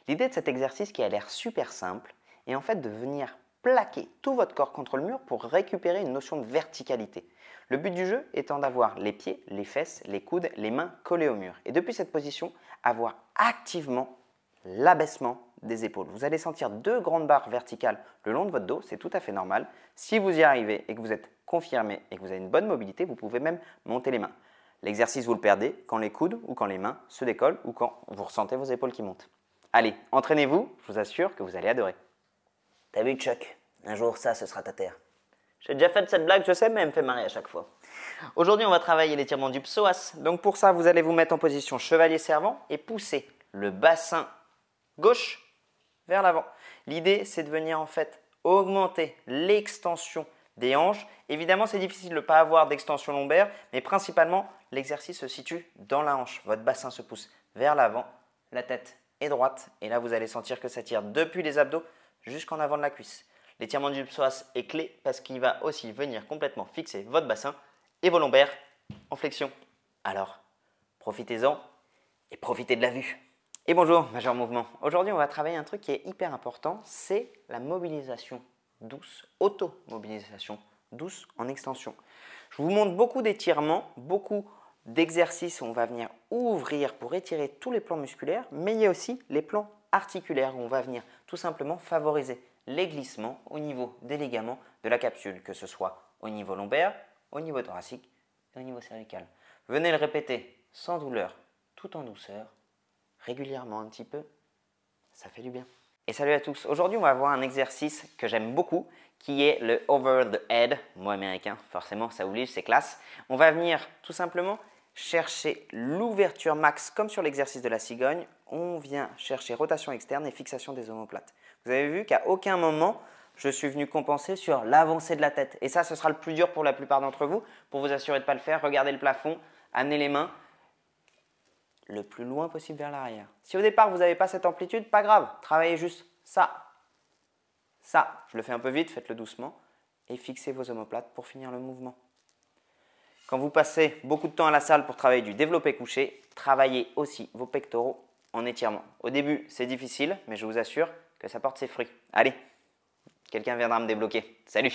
L'idée de cet exercice qui a l'air super simple est en fait de venir plaquer tout votre corps contre le mur pour récupérer une notion de verticalité. Le but du jeu étant d'avoir les pieds, les fesses, les coudes, les mains collés au mur. Et depuis cette position, avoir activement l'abaissement des épaules. Vous allez sentir deux grandes barres verticales le long de votre dos, c'est tout à fait normal. Si vous y arrivez et que vous êtes confirmé et que vous avez une bonne mobilité, vous pouvez même monter les mains. L'exercice, vous le perdez quand les coudes ou quand les mains se décollent ou quand vous ressentez vos épaules qui montent. Allez, entraînez-vous, je vous assure que vous allez adorer. T'as vu Chuck? Un jour ça, ce sera ta terre. J'ai déjà fait cette blague, je sais, mais elle me fait marrer à chaque fois. Aujourd'hui, on va travailler l'étirement du psoas. Donc pour ça, vous allez vous mettre en position chevalier servant et pousser le bassin gauche vers l'avant. L'idée, c'est de venir en fait augmenter l'extension des hanches. Évidemment, c'est difficile de ne pas avoir d'extension lombaire, mais principalement, l'exercice se situe dans la hanche. Votre bassin se pousse vers l'avant, la tête est droite, et là, vous allez sentir que ça tire depuis les abdos jusqu'en avant de la cuisse. L'étirement du psoas est clé parce qu'il va aussi venir complètement fixer votre bassin et vos lombaires en flexion. Alors, profitez-en et profitez de la vue. Et bonjour, Major Mouvement. Aujourd'hui, on va travailler un truc qui est hyper important, c'est la mobilisation douce, auto-mobilisation douce en extension. Je vous montre beaucoup d'étirements, beaucoup d'exercices où on va venir ouvrir pour étirer tous les plans musculaires, mais il y a aussi les plans articulaires où on va venir tout simplement favoriser les glissements au niveau des ligaments de la capsule, que ce soit au niveau lombaire, au niveau thoracique et au niveau cervical. Venez le répéter sans douleur, tout en douceur, régulièrement un petit peu, ça fait du bien. Et salut à tous, aujourd'hui on va voir un exercice que j'aime beaucoup qui est le over the head, mot américain, forcément ça oblige, c'est classe. On va venir tout simplement chercher l'ouverture max comme sur l'exercice de la cigogne, on vient chercher rotation externe et fixation des omoplates. Vous avez vu qu'à aucun moment je suis venu compenser sur l'avancée de la tête. Et ça, ce sera le plus dur pour la plupart d'entre vous. Pour vous assurer de ne pas le faire, regardez le plafond, amenez les mains le plus loin possible vers l'arrière. Si au départ, vous n'avez pas cette amplitude, pas grave. Travaillez juste ça. Ça, je le fais un peu vite, faites-le doucement. Et fixez vos omoplates pour finir le mouvement. Quand vous passez beaucoup de temps à la salle pour travailler du développé couché, travaillez aussi vos pectoraux en étirement. Au début, c'est difficile, mais je vous assure que ça porte ses fruits. Allez, quelqu'un viendra me débloquer. Salut!